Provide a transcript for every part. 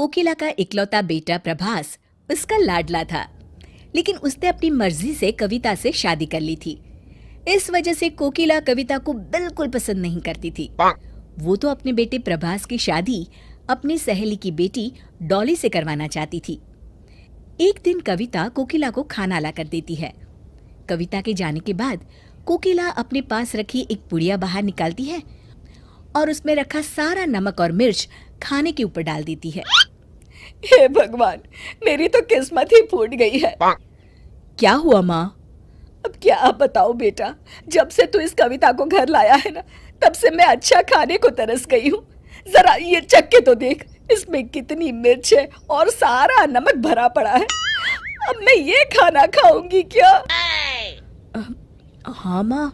कोकिला का इकलौता बेटा प्रभास उसका लाडला था, लेकिन उसने अपनी मर्जी से कविता से शादी कर ली थी। इस वजह से कोकिला कविता को बिल्कुल पसंद नहीं करती थी। वो तो अपने बेटे प्रभास की शादी अपनी सहेली की बेटी डॉली से करवाना चाहती थी। एक दिन कविता कोकिला को खाना ला कर देती है। कविता के जाने के बाद कोकिला अपने पास रखी एक पुड़िया बाहर निकालती है और उसमें रखा सारा नमक और मिर्च खाने के ऊपर डाल देती है। हे भगवान, मेरी तो किस्मत ही फूट गई है। क्या हुआ माँ? अब क्या बताऊं बेटा, जब से तू इस कविता को घर लाया है ना, तब से मैं अच्छा खाने को तरस गई हूँ। जरा ये चख के तो देख, इसमें कितनी मिर्च है और सारा नमक भरा पड़ा है। अब मैं ये खाना खाऊंगी क्या? हाँ माँ,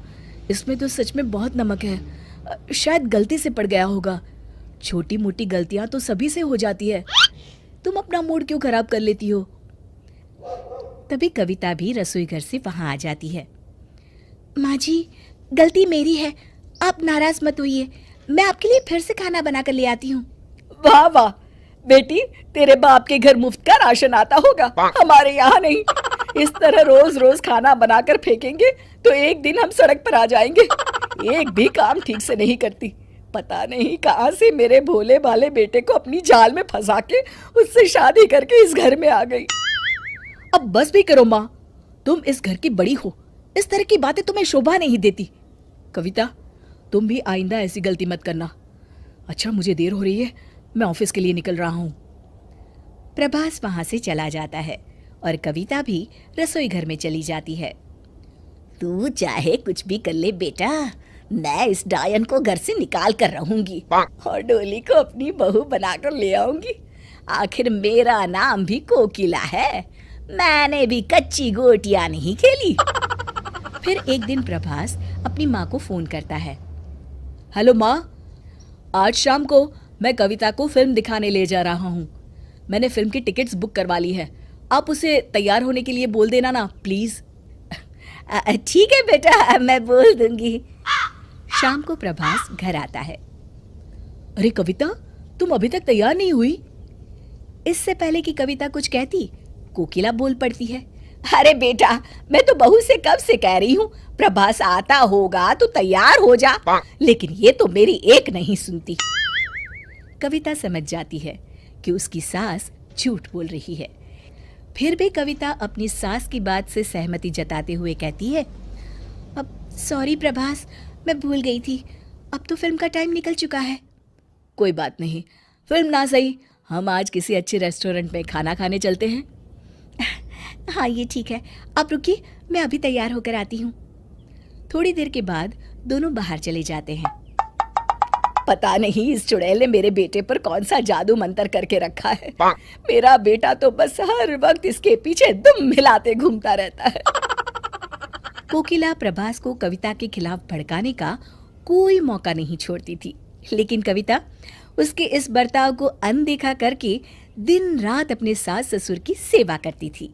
इसमें तो सच में बहुत नमक है। शायद गलती से पड़ गया होगा। छोटी मोटी गलतियां तो सभी से हो जाती है। तुम अपना मूड क्यों खराब कर लेती हो? तभी कविता भी रसोई घर से वहां आ जाती है। माँ जी, गलती मेरी है, आप नाराज मत होइए। मैं आपके लिए फिर से खाना बना कर ले आती हूँ। वाह वाह बेटी, तेरे बाप के घर मुफ्त का राशन आता होगा, हमारे यहाँ नहीं। इस तरह रोज रोज खाना बनाकर फेंकेंगे तो एक दिन हम सड़क पर आ जाएंगे। एक भी काम ठीक से नहीं करती। पता नहीं कहाँ से मेरे भोले भाले बेटे को अपनी जाल में फंसा के उससे शादी करके इस घर में आ गई। अब बस भी करो माँ, तुम इस घर की बड़ी हो, इस तरह की बातें तुम्हें शोभा नहीं देती। कविता, तुम भी आइंदा ऐसी गलती मत करना। अच्छा, मुझे देर हो रही है, मैं ऑफिस के लिए निकल रहा हूँ। प्रभास वहां से चला जाता है और कविता भी रसोई घर में चली जाती है। तू चाहे कुछ भी कर ले बेटा, मैं इस डायन को घर से निकाल कर रहूंगी और डोली को अपनी बहू बनाकर ले आऊंगी। आखिर मेरा नाम भी कोकिला है, मैंने भी कच्ची गोटियां नहीं खेली। फिर एक दिन प्रभास अपनी माँ को फोन करता है। हेलो माँ, आज शाम को मैं कविता को फिल्म दिखाने ले जा रहा हूँ। मैंने फिल्म की टिकट्स बुक करवा ली है। आप उसे तैयार होने के लिए बोल देना ना प्लीज। ठीक है बेटा, मैं बोल दूंगी। शाम को प्रभास घर आता है। अरे कविता, तुम अभी तक तैयार नहीं हुई? इससे पहले कि कविता कुछ कहती, कोकिला बोल पड़ती है। अरे बेटा, मैं तो बहू से कब से कह रही हूँ प्रभास आता होगा तो तैयार हो जा, लेकिन ये तो मेरी एक नहीं सुनती। कविता समझ जाती है कि उसकी सास झूठ बोल रही है। फिर भी कविता अपनी सास की बात से सहमति जताते हुए कहती है, अब सॉरी प्रभास, मैं भूल गई थी। अब तो फिल्म का टाइम निकल चुका है। कोई बात नहीं, फिल्म ना सही, हम आज किसी अच्छे रेस्टोरेंट में खाना खाने चलते हैं। हाँ ये ठीक है, आप रुकिए, मैं अभी तैयार होकर आती हूँ। थोड़ी देर के बाद दोनों बाहर चले जाते हैं। पता नहीं इस चुड़ैल ने मेरे बेटे पर कौन सा जादू मंतर करके रखा है। मेरा बेटा तो बस हर वक्त इसके पीछे दुम हिलाते घूमता रहता है। कोकिला प्रभास को कविता के खिलाफ भड़काने का कोई मौका नहीं छोड़ती थी, लेकिन कविता उसके इस बर्ताव को अनदेखा करके दिन रात अपने सास ससुर की सेवा करती थी।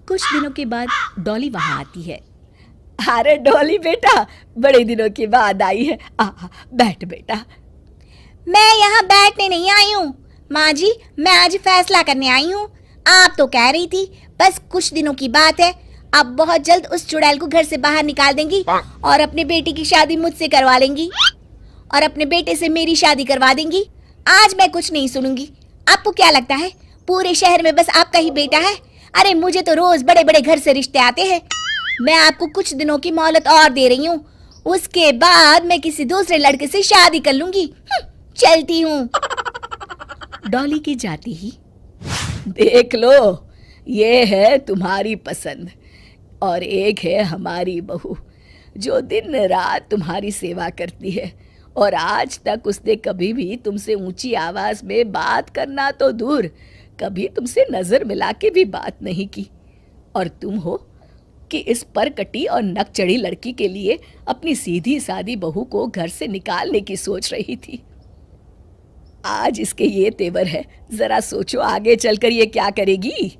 कुछ दिनों के बाद डॉली वहां आती है। अरे डॉली बेटा, बड़े दिनों के बाद आई है, बैठ बेटा। मैं यहाँ बैठने नहीं आई हूँ माँ जी, मैं आज फैसला करने आई हूँ। आप तो कह रही थी बस कुछ दिनों की बात है, आप बहुत जल्द उस चुड़ैल को घर से बाहर निकाल देंगी और अपने बेटे की शादी मुझसे करवा लेंगी और अपने बेटे से मेरी शादी करवा देंगी। आज मैं कुछ नहीं सुनूंगी। आपको क्या लगता है पूरे शहर में बस आपका ही बेटा है? अरे मुझे तो रोज बड़े बड़े घर से रिश्ते आते हैं। मैं आपको कुछ दिनों की मोहलत और दे रही हूँ, उसके बाद मैं किसी दूसरे लड़के से शादी कर लूंगी। चलती हूँ। डॉली की जाती ही, देख लो, ये है तुम्हारी पसंद और एक है हमारी बहू जो दिन रात तुम्हारी सेवा करती है, और आज तक उसने कभी भी तुमसे ऊंची आवाज में बात करना तो दूर, कभी तुमसे नजर मिला के भी बात नहीं की। और तुम हो कि इस परकटी और नकचढ़ी लड़की के लिए अपनी सीधी सादी बहू को घर से निकालने की सोच रही थी। आज इसके ये तेवर है, जरा सोचो आगे चलकर ये क्या करेगी।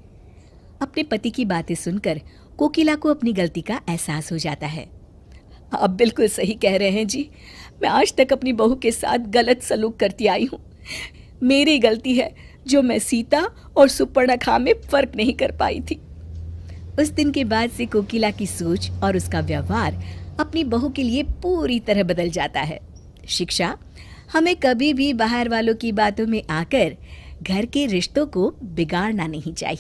अपने पति की बातें सुनकर कोकिला को अपनी गलती का एहसास हो जाता है। आप बिल्कुल सही कह रहे हैं जी, मैं आज तक अपनी बहू के साथ गलत सलूक करती आई हूँ। मेरी गलती है, जो मैं सीता और सुपर्णखा में फर्क नहीं कर पाई थी। उस दिन के बाद से कोकिला की सोच और उसका व्यवहार अपनी बहू के लिए पूरी तरह बदल जाता है। शिक्षा, हमें कभी भी बाहर वालों की बातों में आकर घर के रिश्तों को बिगाड़ना नहीं चाहिए।